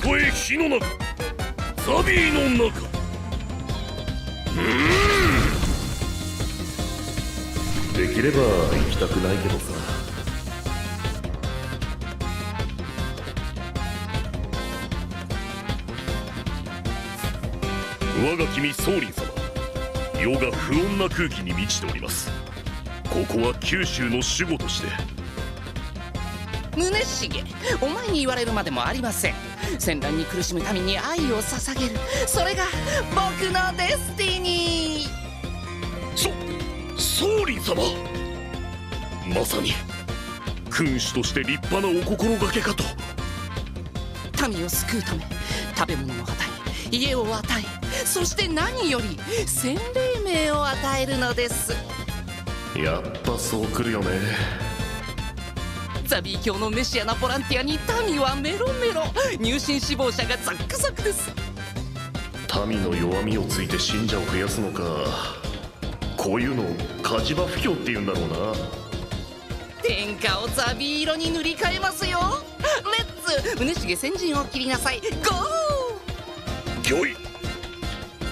トへ火の中、ザビーの中。できれば行きたくないけどさ。我が君宗麟様、世が不穏な空気に満ちております。ここは九州の守護として。宗重、お前に言われるまでもありません。戦乱に苦しむ民に愛を捧げる、それが僕のデスティニー。宗麟様、まさに君主として立派なお心がけかと。民を救うため、食べ物を与え、家を与え、そして何より洗礼名を与えるのです。やっぱそう来るよね。ザビー教のメシアなボランティアに民はメロメロ、入信志望者がザックザクです。民の弱みをついて信者を増やすのか。こういうのを火事場布教って言うんだろうな。天下をザビー色に塗り替えますよ。レッツ宗重先陣を切りなさい。ゴー。御意。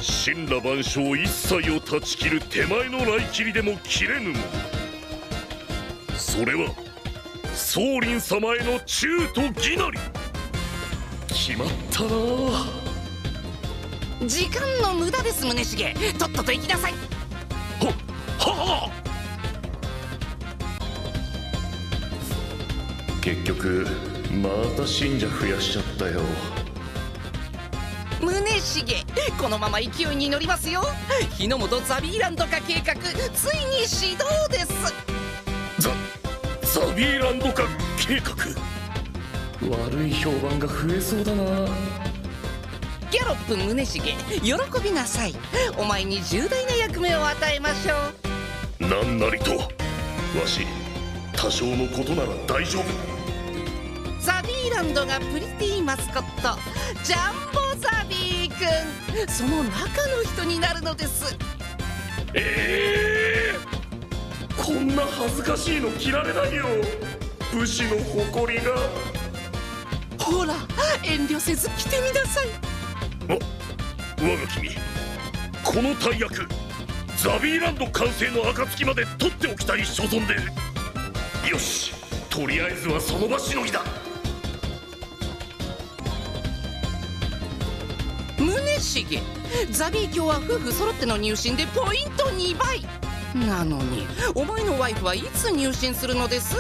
神羅万象一切を断ち切る手前の雷切りでも切れぬも。それは宗麟様への忠と義なり。決まったな。時間の無駄です。宗重、とっとと行きなさい。は結局また信者増やしちゃったよ。宗重、このまま勢いに乗りますよ。日の本ザビーランド化計画、ついに始動です。ザビーランド化計画。悪い評判が増えそうだな。ギャロップ宗重、喜びなさい。お前に重大な役目を与えましょう。なんなりと。わし多少のことなら大丈夫。ザビーランドがプリティマスコット、ジャンボザビー君、その中の人になるのです。こんな恥ずかしいの着られないよ。武士の誇りが。ほら、遠慮せず着てみなさい。我が君、この大役ザビーランド完成の暁まで取っておきたい所存で。よし、とりあえずはその場しのぎだ。宗重、ザビー教は夫婦揃っての入信でポイント2倍なのに、お前のワイフはいつ入信するのです？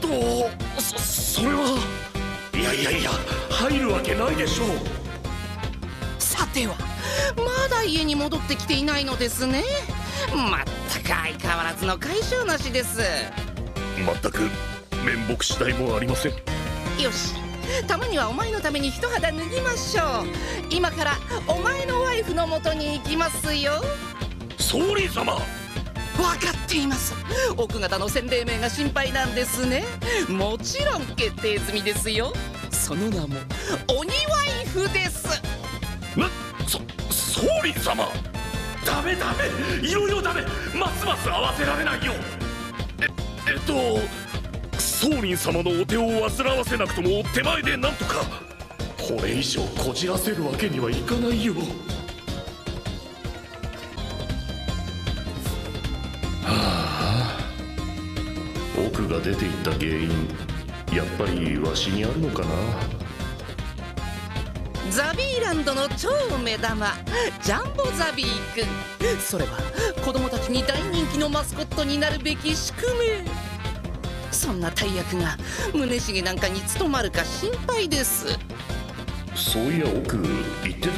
それは。いや入るわけないでしょう。さては、まだ家に戻ってきていないのですね。まったく相変わらずの解消なしです。全く面目次第もありません。よし、たまにはお前のために一肌脱ぎましょう。今からお前のワイフの元に行きますよ。宗麟様、分かっています。奥方の洗礼名が心配なんですね。もちろん決定済みですよ。その名も鬼ワイフです。宗麟様、ダメいろいろダメ。ますます合わせられないよ。宗麟様のお手を煩わせなくとも手前でなんとか。これ以上こじらせるわけにはいかないよ。奥が出ていった原因、やっぱりわしにあるのかな。ザビーランドの超目玉、ジャンボザビー君。それは子供たちに大人気のマスコットになるべき宿命。そんな大役が宗重なんかに務まるか心配です。そういや奥言ってたな。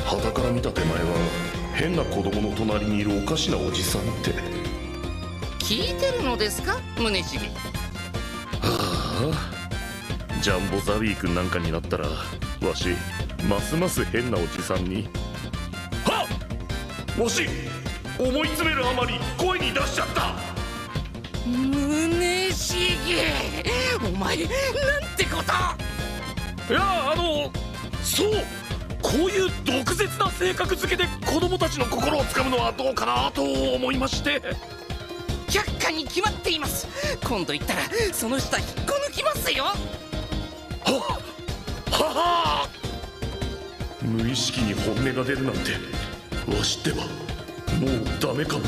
傍から見た手前は変な子供の隣にいるおかしなおじさんって。聞いてるのですか、宗重。ジャンボザビー君なんかになったら、わしますます変なおじさんに。わし思い詰めるあまり声に出しちゃった。宗重、お前なんてこと。いや、そう、こういう毒舌な性格付けで子供たちの心をつかむのはどうかなと思いまして。却下に決まっています。今度行ったらその下引っこ抜きますよ。はは無意識に本音が出るなんてわしってばもうダメかも。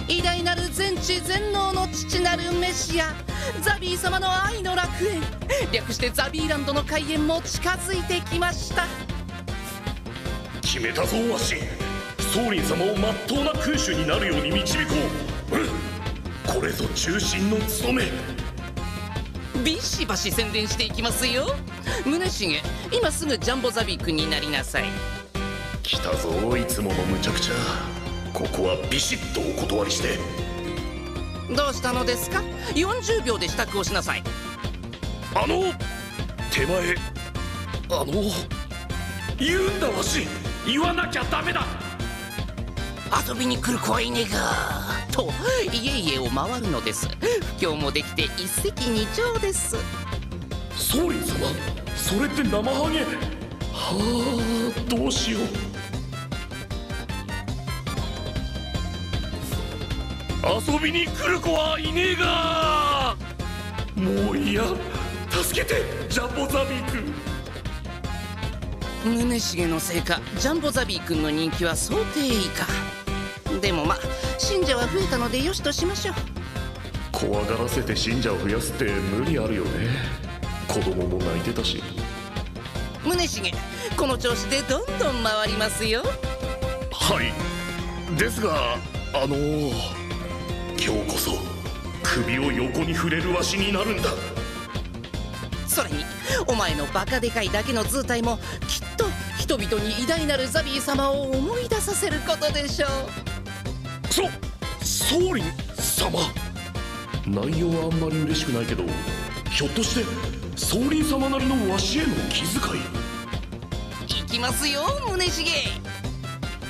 偉大なる全知全能の父なるメシアザビー様の愛の楽園、略してザビーランドの開園も近づいてきました。決めたぞわし。宗麟様をまっとうな君主になるように導こう。これぞ中心の務め。ビシバシ宣伝していきますよ。宗重、今すぐジャンボザビー君になりなさい。来たぞいつものむちゃくちゃ。ここはビシッとお断りして。どうしたのですか。40秒で支度をしなさい。手前言うんだわし。言わなきゃダメだ。遊びに来る子はいねえがと家々を回るのです。布教もできて一石二鳥です。宗麟様、それって生ハゲ。はあ、どうしよう。遊びに来る子はいねえが。もういや、助けてジャンボザビー君。宗重のせいかジャンボザビー君の人気は想定以下。でも信者は増えたのでよしとしましょう。怖がらせて信者を増やすって無理あるよね。子供も泣いてたし。宗重、この調子でどんどん回りますよ。はいですが今日こそ首を横に触れるわしになるんだ。それにお前のバカでかいだけの図体もきっと人々に偉大なるザビー様を思い出させることでしょう。宗麟様。内容はあんまり嬉しくないけど、ひょっとして宗麟様なりのわしへの気遣い。いきますよ宗重。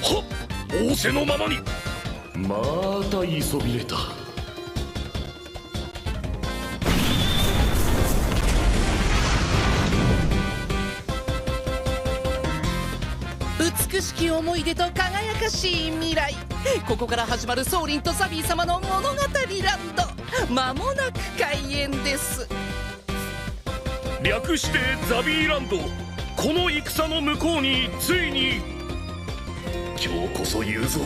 はっ、仰せのままに。また言いそびれた。美しき思い出と輝かしい未来、ここから始まる宗麟とザビー様の物語ランド、間もなく開演です。略してザビーランド。この戦の向こうについに。今日こそ言うぞ。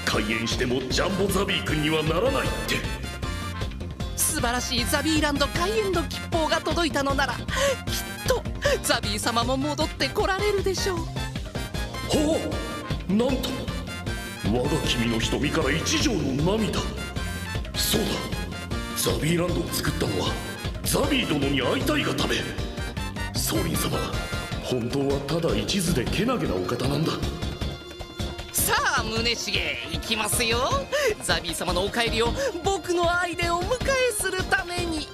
開演してもジャンボザビー君にはならないって。素晴らしいザビーランド開演の吉報が届いたのなら、きっとザビー様も戻ってこられるでしょう。ほう、なんと我が君の瞳から一条の涙。そうだ、ザビーランドを作ったのはザビー殿に会いたいがため。宗麟様、本当はただ一途でけなげなお方なんだ。さあ宗重、行きますよ。ザビー様のお帰りを僕の愛でお迎えするために。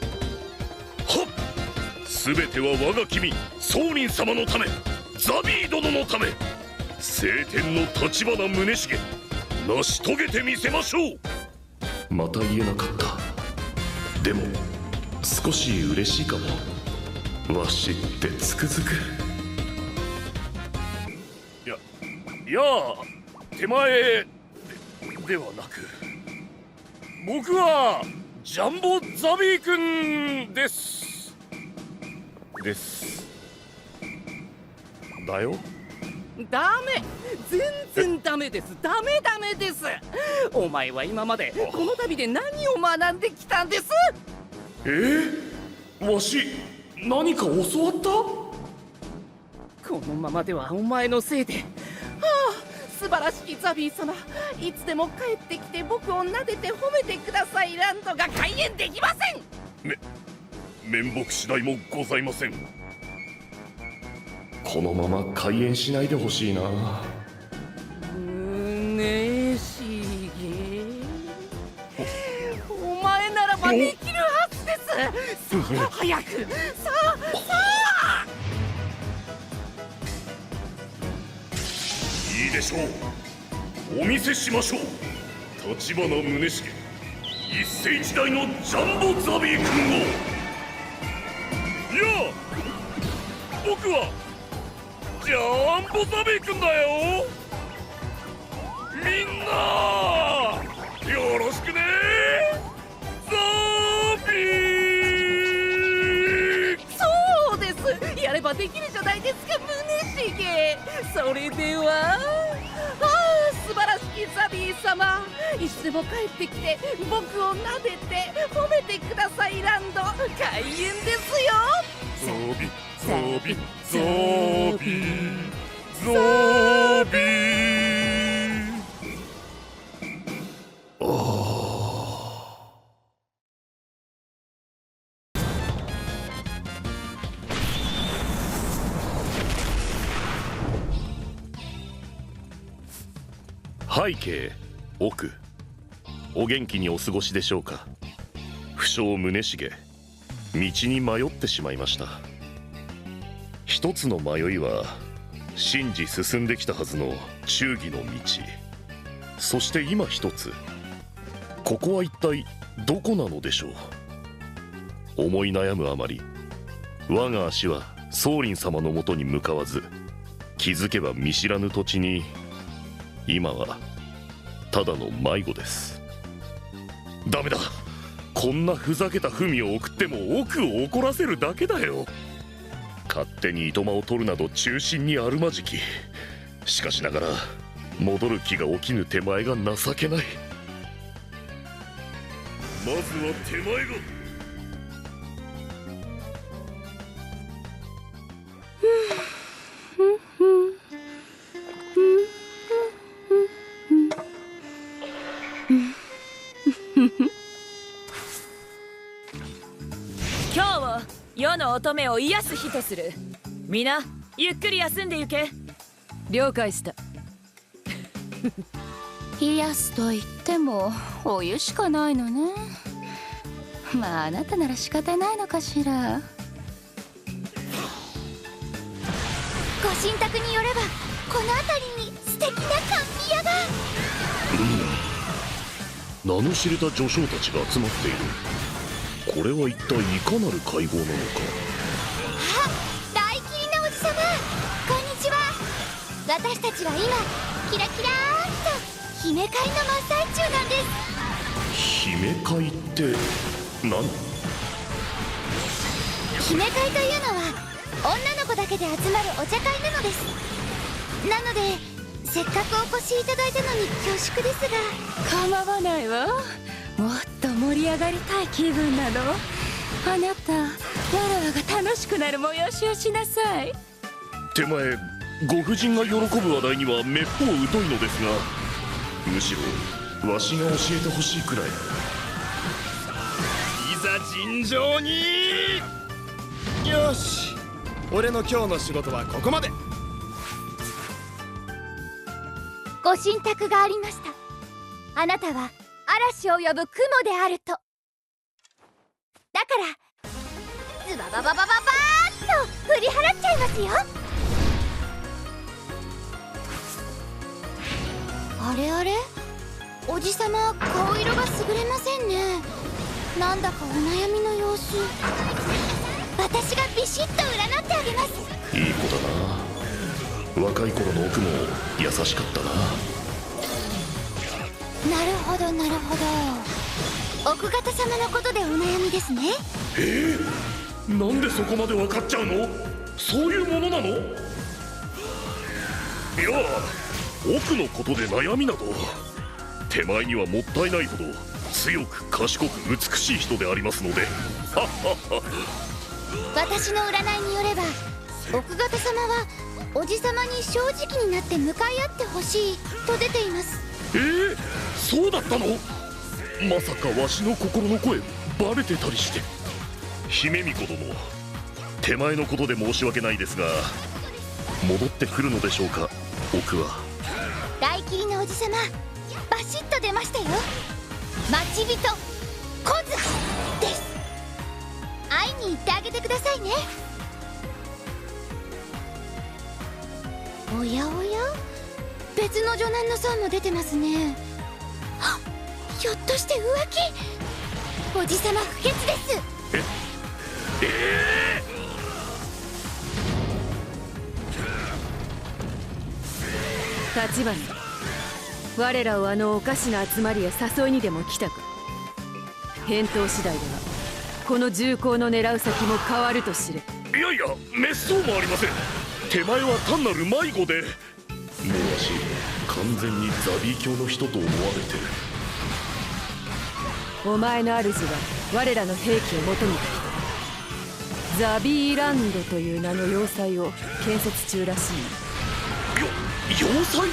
はっ、全ては我が君宗麟様のため、ザビー殿のため。晴天の立花宗重、成し遂げてみせましょう。また言えなかった。でも少し嬉しいかも。わしってつくづく。いや手前ではなく、僕はジャンボザビー君ですだよ。ダメ、全然ダメです。ダメです。お前は今までこの旅で何を学んできたんです。わし何か教わった？このままではお前のせいで。素晴らしきザビー様、いつでも帰ってきて僕を撫でて褒めてくださいランドが開演できません。面目次第もございません。このまま開演しないでほしいな。宗重、お前ならばできるはずです。さあ早く、さあいいでしょう、お見せしましょう。立花宗重、一世一代のジャンボザビー君を。いや、僕はジャンボザビー君だよ。みんなよろしくね、ザビー。それでは素晴らしきザビー様、いつでも帰ってきて僕を撫でて褒めてくださいランド開演ですよ。ザビザビザビザビ。背景奥、お元気にお過ごしでしょうか。不詳宗重、道に迷ってしまいました。一つの迷いは信じ進んできたはずの忠義の道、そして今一つ、ここは一体どこなのでしょう。思い悩むあまり、我が足は宗麟様のもとに向かわず、気づけば見知らぬ土地に今はただの迷子です。ダメだ、こんなふざけた文を送っても奥を怒らせるだけだよ。勝手に糸間を取るなど中心にあるまじき。しかしながら戻る気が起きぬ手前が情けない。まずは手前が今日を世の乙女を癒す日とする。皆ゆっくり休んでゆけ。了解した。癒すと言ってもお湯しかないのね。まああなたなら仕方ないのかしら。ご神託によればこの辺りに素敵な甘味屋が。名の知れた女将たちが集まっている。これは一体いかなる会合なのか。あ、大切なおじさま、こんにちは。私たちは今キラキラーっと姫会の真っ最中なんです。姫会って何？姫会というのは女の子だけで集まるお茶会なのです。なのでせっかくお越しいただいたのに恐縮ですが。構わないわ。もっと盛り上がりたい気分なの。あなたわらわが楽しくなる催しをしなさい。手前、ご婦人が喜ぶ話題にはめっぽう疎いのですが、むしろわしが教えてほしいくらい。いざ尋常に。よし、俺の今日の仕事はここまで。ご神託がありました。あなたは嵐を呼ぶ雲であると。だからズババババババーッと振り払っちゃいますよ。あれあれ、おじさま顔色が優れませんね。なんだかお悩みの様子。私がビシッと占ってあげます。いい子だな。若い頃の奥も優しかったな。なるほどなるほど、奥方様のことでお悩みですね。なんでそこまで分かっちゃうの？そういうものなの？いや、奥のことで悩みなど。手前にはもったいないほど強く賢く美しい人でありますので。私の占いによれば奥方様はおじさまに正直になって向かい合ってほしいと出ています。そうだったの？まさかわしの心の声バレてたりして。姫巫女殿、手前のことで申し訳ないですが、戻ってくるのでしょうか、奥は。大切りのおじさま、バシッと出ましたよ。待ち人コズです。会いに行ってあげてくださいね。おやおや、別の女難の相も出てますね。はっ、ひょっとして浮気？おじさま不潔です。立花、我らをあのおかしな集まりや誘いにでも来たか。返答次第ではこの重厚の狙う先も変わると知れ。いやいや、滅相もありません。手前は単なる迷子で、もうわし完全にザビー教の人と思われてる。お前の主は我らの兵器を求めてきた。ザビーランドという名の要塞を建設中らしい。要塞？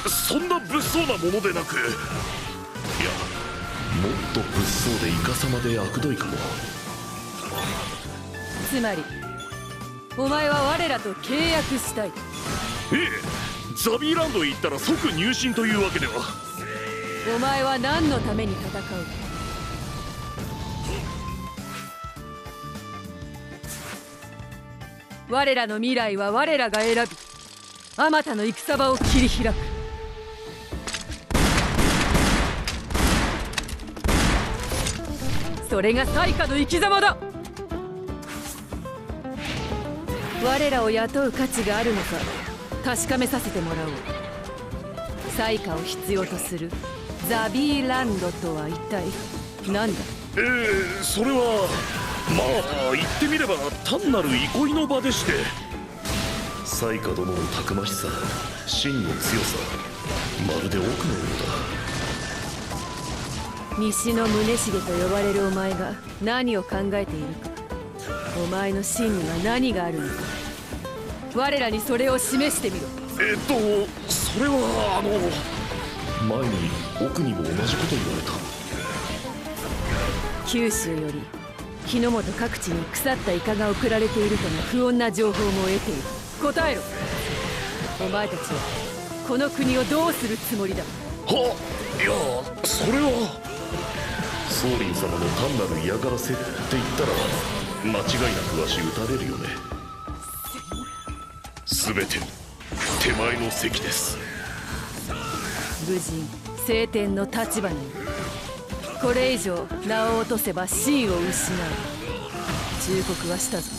そんな物騒なものでなく、いや、もっと物騒でイカサマで悪どいかも。つまりお前は我らと契約したい。ええ、ザビーランドへ行ったら即入信というわけでは。お前は何のために戦う？我らの未来は我らが選び、あまたの戦場を切り開く。それが災禍の生き様だ。我らを雇う価値があるのか確かめさせてもらおう。災禍を必要とするザビーランドとは一体何だ？それはまあ言ってみれば単なる憩いの場でして、災禍殿のたくましさ、真の強さ、まるで奥のようだ。西の宗重と呼ばれるお前が何を考えているか。お前の真には何があるのか、我らにそれを示してみろ。それは前に奥にも同じこと言われた。九州より日の本各地に腐ったイカが送られているとの不穏な情報も得ている。答えろ。お前たちはこの国をどうするつもりだ？いや、それは宗麟様の単なる嫌がらせって言ったら間違いなくわし撃たれるよね。全て手前の席です。武人青天の立場にこれ以上名を落とせば真を失う。忠告はしたぞ。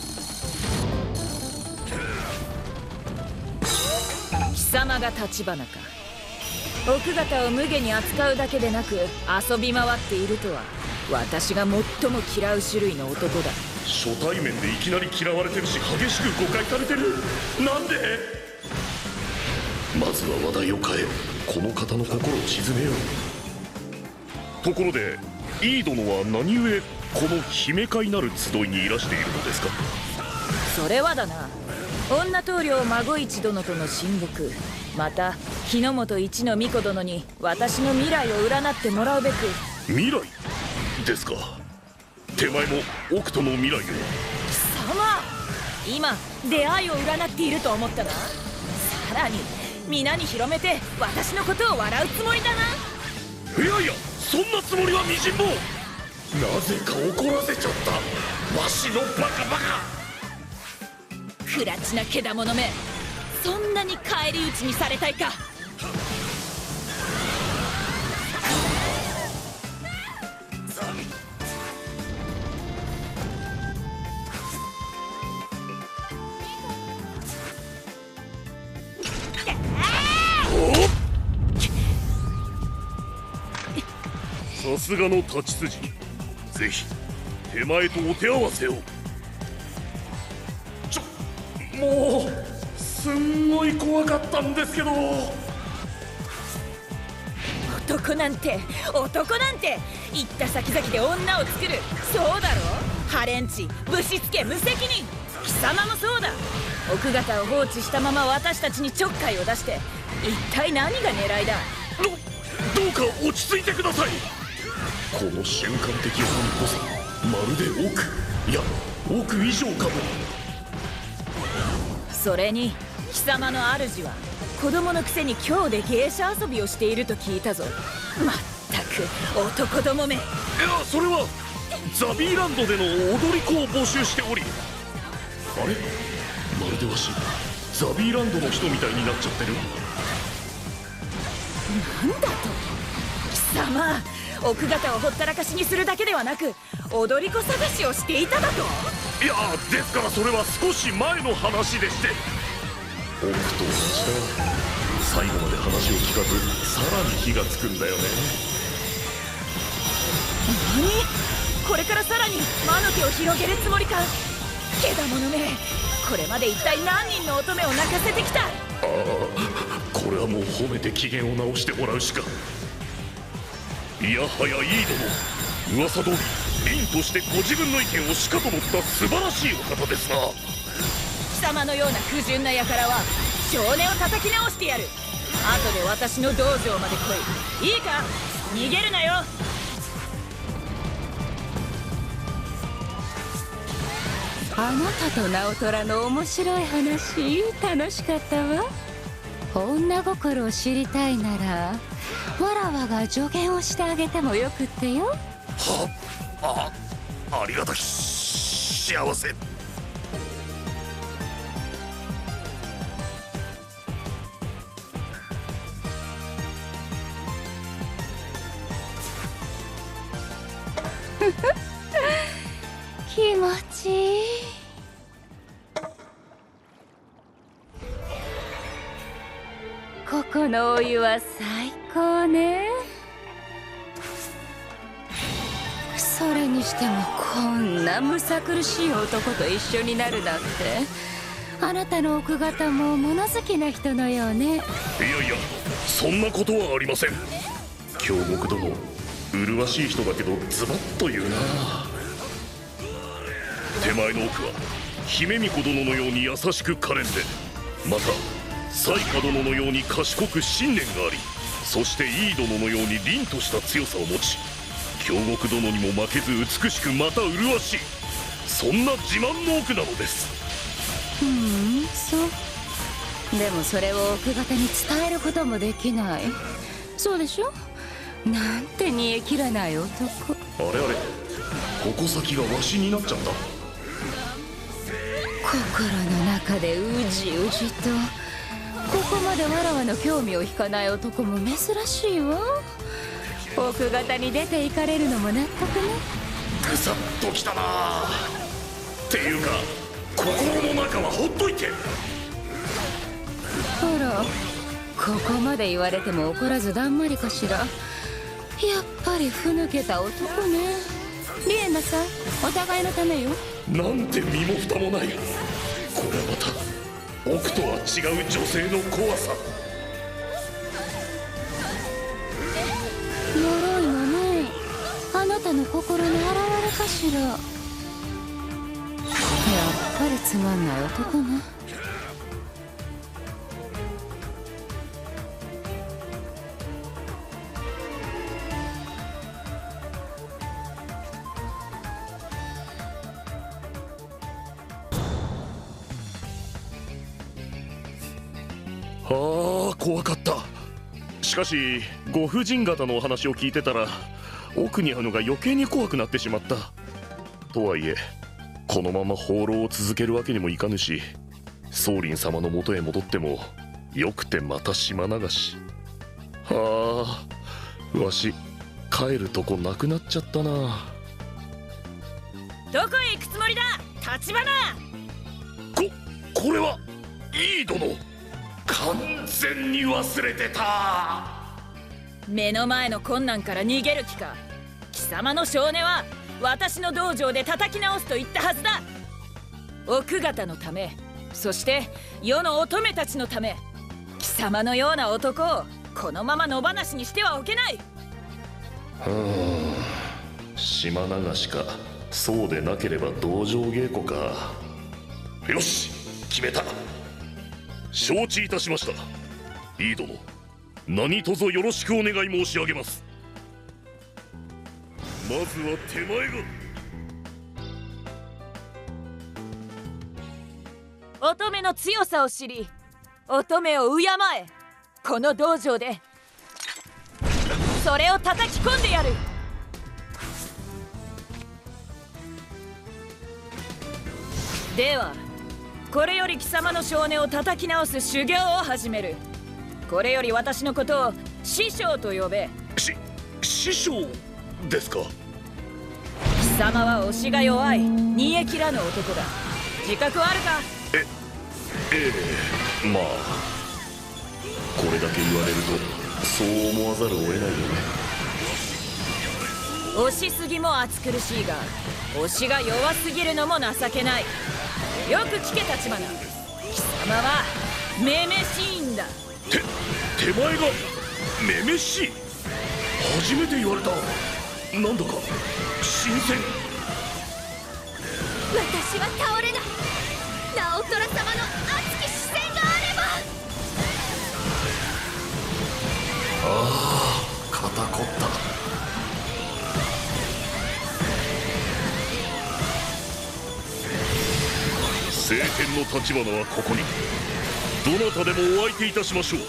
貴様が立花か。奥方を無下に扱うだけでなく遊び回っているとは、私が最も嫌う種類の男だ。初対面でいきなり嫌われてるし、激しく誤解されてる。なんで？まずは話題を変え、この方の心を鎮めよう。ところでイー殿は何故この姫会なる集いにいらしているのですか？それはだな、女棟梁孫一殿との親睦、また日の本一の巫女殿に私の未来を占ってもらうべく。未来ですか？手前も奥との未来を。貴様、今出会いを占っていると思ったな。さらに皆に広めて私のことを笑うつもりだな。いやいや、そんなつもりはみじんも。なぜか怒らせちゃった、わしのバカバカ。不埒なけだものめ、そんなに返り討ちにされたいか。さすがの太刀筋、ぜひ手前とお手合わせを。もうすんごい怖かったんですけど。男なんて行った先々で女を作る。そうだろ、ハレンチ、ぶしつけ、無責任。貴様もそうだ。奥方を放置したまま私たちにちょっかいを出して、一体何が狙いだ。どうか落ち着いてください。この瞬間的犯こそまるで億、いや億以上かも。それに貴様の主は子供のくせに今日で芸者遊びをしていると聞いたぞ。まったく男どもめ。いや、それはザビーランドでの踊り子を募集しており。あれ、まるでわしザビーランドの人みたいになっちゃってる。なんだと？貴様、奥方をほったらかしにするだけではなく踊り子探しをしていただと？いや、ですからそれは少し前の話でして。奥と同じだ。最後まで話を聞かずさらに火がつくんだよね。何？これからさらに魔の手を広げるつもりか？けだものめ、これまで一体何人の乙女を泣かせてきた。これはもう褒めて機嫌を直してもらうしか。いやはやいい殿、噂通り凛としてご自分の意見をしかと持った素晴らしいお方ですな。貴様のような不純な輩は少年を叩き直してやる。後で私の道場まで来い。いいか、逃げるなよ。あなたと直虎の面白い話楽しかったわ。女心を知りたいならわらわが助言をしてあげてもよくってよ。ありがたき幸せ。気持ちいい。ここのお湯は最高ね。それにしてもこんなむさ苦しい男と一緒になるなんて、あなたの奥方も物好きな人のようね。いやいや、そんなことはありません。京極殿、麗しい人だけどズバッと言うな。手前の奥は姫巫女殿のように優しく可憐で、また彩花殿のように賢く信念があり、そして井伊殿のように凛とした強さを持ち、京極殿にも負けず美しくまた麗しい、そんな自慢の奥なのです。そう。でもそれを奥方に伝えることもできない。そうでしょ。なんて煮え切らない男。あれあれ、矛先がわしになっちゃった。心の中でうじうじと、ここまでわらわの興味を引かない男も珍しいわ。奥方に出て行かれるのも納得ね。ぐさっときたな。っていうか心の中はほっといて。ほら、ここまで言われても怒らずだんまりかしら。やっぱりふぬけた男ね。リエンナさん、お互いのためよ。なんて身も蓋もない。これはまた僕とは違う女性の怖さ。鎧のね、あなたの心の表れかしら。やっぱりつまんない男ね。怖かった。しかしご婦人方のお話を聞いてたら奥にあるのが余計に怖くなってしまった。とはいえこのまま放浪を続けるわけにもいかぬし、宗麟様のもとへ戻ってもよくてまた島流し。わし帰るとこなくなっちゃったな。どこへ行くつもりだ、立花。これは井伊殿、完全に忘れてた。目の前の困難から逃げる気か。貴様の少年は私の道場で叩き直すと言ったはずだ。奥方のため、そして世の乙女たちのため、貴様のような男をこのまま野放しにしてはおけない。島流しか、そうでなければ道場稽古か。よし、決めた。承知いたしました。井伊殿、何卒よろしくお願い申し上げます。まずは手前が。乙女の強さを知り、乙女を敬え。この道場でそれを叩き込んでやる。ではこれより貴様の少年を叩き直す修行を始める。これより私のことを師匠と呼べ。師匠ですか。貴様は押しが弱い煮え切らぬ男だ。自覚はあるか。まあこれだけ言われるとそう思わざるを得ないよね。押しすぎも暑苦しいが、押しが弱すぎるのも情けない。よく聞け立花、貴様はめめしいんだ。手前がめめしい。初めて言われた。なんだか新鮮。私は倒れない。直虎様の熱き視線があれば。ああ、肩こった。晴天の立花はここに。どなたでもお相手いたしましょう。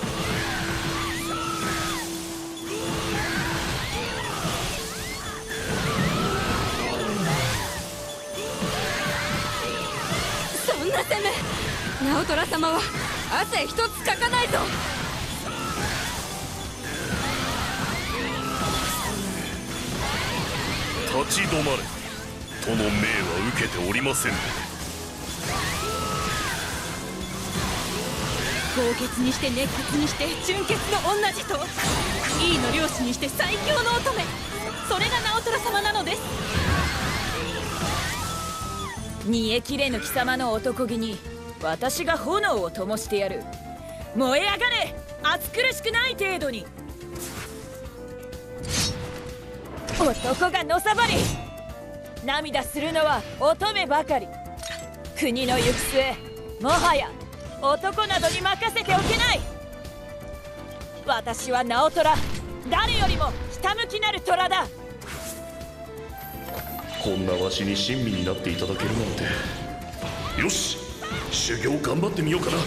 そんな攻め、直虎様は汗一つかかないぞ。立ち止まれとの命は受けておりません。豪傑にして熱血にして純潔の同じと、井伊の漁師にして最強の乙女、それが直虎様なのです。煮えきれぬ貴様の男気に私が炎を灯してやる。燃え上がれ、暑苦しくない程度に。男がのさばり涙するのは乙女ばかり。国の行く末、もはや男などに任せておけない。私は直虎、誰よりもひたむきなる虎だ。こんなわしに親身になっていただけるなんて。よし、修行頑張ってみようかな。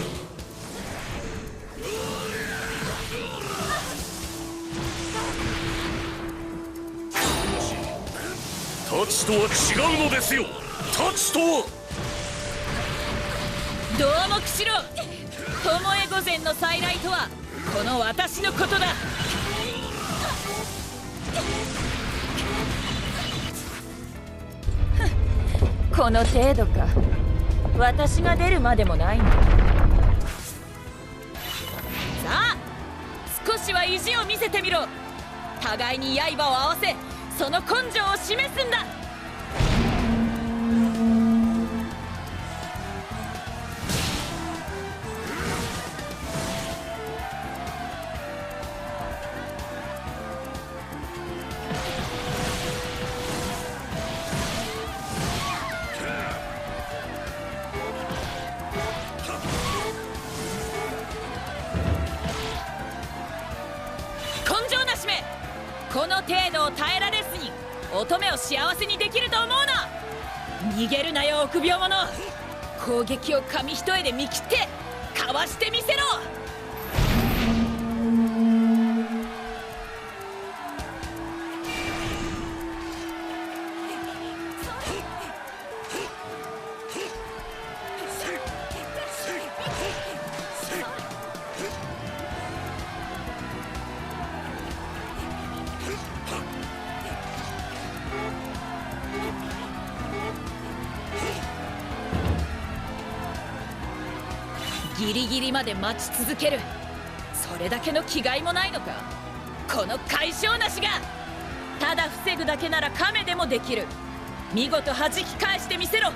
太刀とは違うのですよ。太刀とはどうもくしろ、巴御前の再来とはこの私のことだ。この程度か。私が出るまでもないんだ。さあ、少しは意地を見せてみろ。互いに刃を合わせ、その根性を示すんだ。根性なしめ、この程度を耐えられずに乙女を幸せにできると思うな。逃げるなよ臆病者。攻撃を紙一重で見切ってかわしてみせろ。ギリギリまで待ち続ける、それだけの気概もないのか、この解消なしが。ただ防ぐだけなら亀でもできる。見事弾き返してみせろ。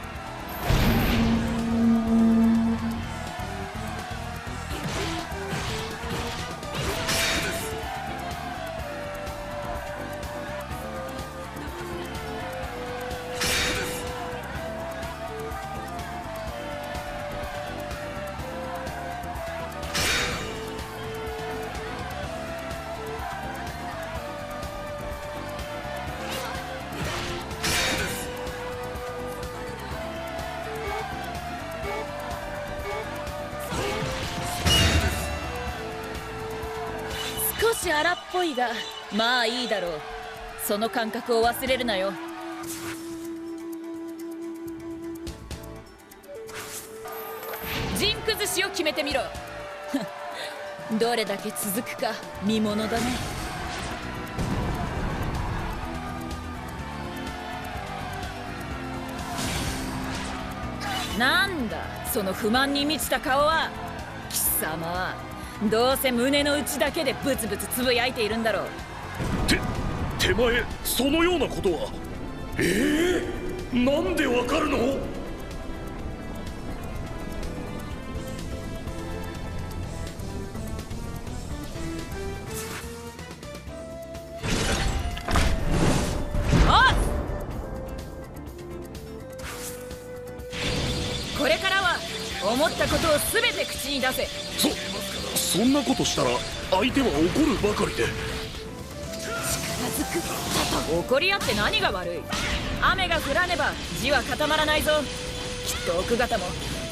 少し荒っぽいがまあいいだろう。その感覚を忘れるなよ。陣崩しを決めてみろ。どれだけ続くか見ものだね。なんだその不満に満ちた顔は。貴様、どうせ胸の内だけでブツブツつぶやいているんだろう。手前そのようなことは。なんでわかるの？思ったことを全て口に出せ。そんなことしたら相手は怒るばかりで。怒り合って何が悪い。雨が降らねば地は固まらないぞ。きっと奥方も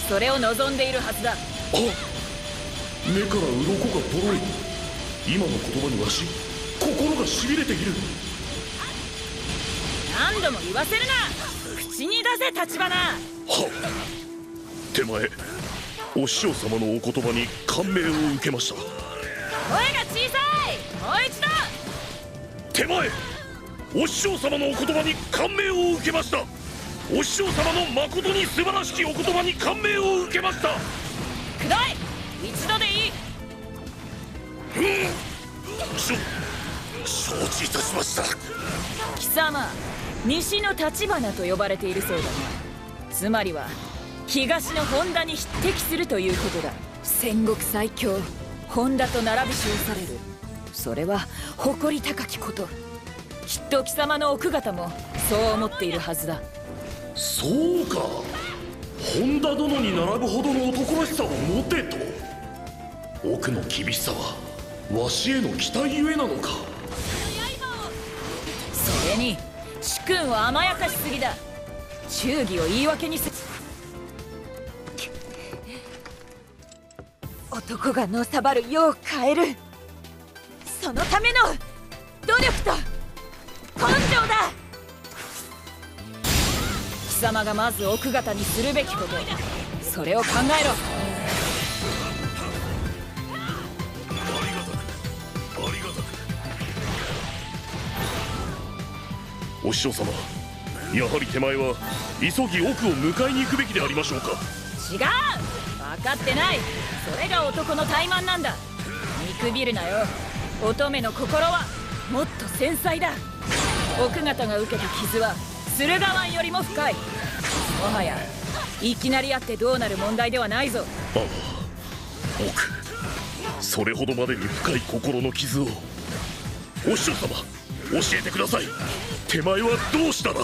それを望んでいるはずだ。目から鱗がポロリ。今の言葉にわし心がしびれている。何度も言わせるな。口に出せ橘。手前お師匠様のお言葉に感銘を受けました。声が小さい。もう一度。手前お師匠様のお言葉に感銘を受けました。お師匠様の誠に素晴らしきお言葉に感銘を受けました。くどい。一度でいい。承知いたしました。貴様、西の橘と呼ばれているそうだな。つまりは東の本田に匹敵するということだ。戦国最強本田と並び称される。それは誇り高きこと。きっと貴様の奥方もそう思っているはずだ。そうか、本田殿に並ぶほどの男らしさを持てと。奥の厳しさはわしへの期待ゆえなのか。それに主君を甘やかしすぎだ。忠義を言い訳にす。男がのさばる世を変える、そのための努力と根性だ。貴様がまず奥方にするべきこと、それを考えろ。お師匠様、やはり手前は急ぎ奥を迎えに行くべきでありましょうか。違う、分かってない。それが男の怠慢なんだ。見くびるなよ。乙女の心はもっと繊細だ。奥方が受けた傷は駿河湾よりも深い。もはやいきなり会ってどうなる問題ではないぞ。ああ、奥、それほどまでに深い心の傷をお師匠様教えてください。手前はどうしたら。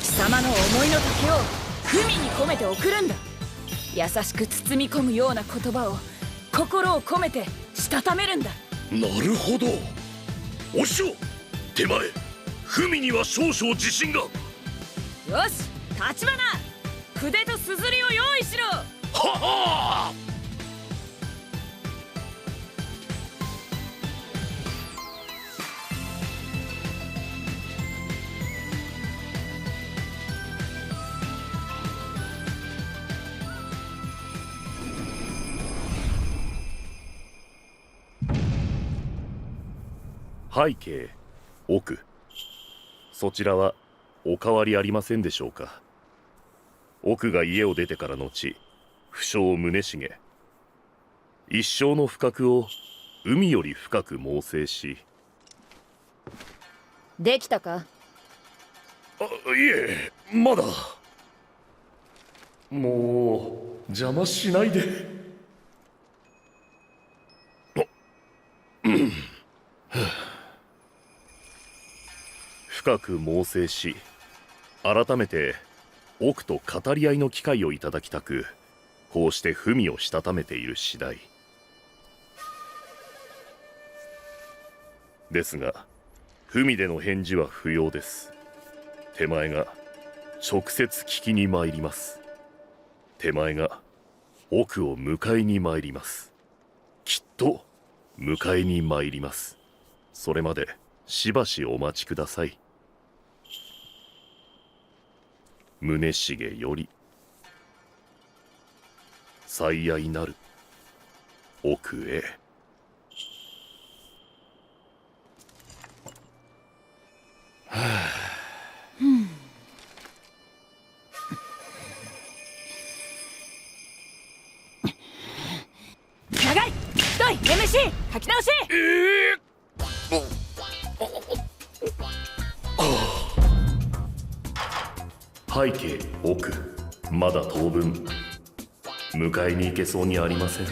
貴様の思いの丈を文に込めて送るんだ。優しく包み込むような言葉を心を込めてしたためるんだ。なるほど。お師匠、手前文には少々自信が。よし、橘、筆とすずりを用意しろ。ははー。背景奥、そちらはお変わりありませんでしょうか。奥が家を出てからのち、不肖宗重、一生の不覚を海より深く猛省し。できたか。いえ、まだ。もう邪魔しないで。深く猛省し、改めて奥と語り合いの機会をいただきたく、こうして文をしたためている次第ですが、文での返事は不要です。手前が直接聞きに参ります。手前が奥を迎えに参ります。きっと迎えに参ります。それまでしばしお待ちください。宗重より、最愛なる奥へ。長い、太い、MC 書き直し。背景奥、まだ当分迎えに行けそうにありません。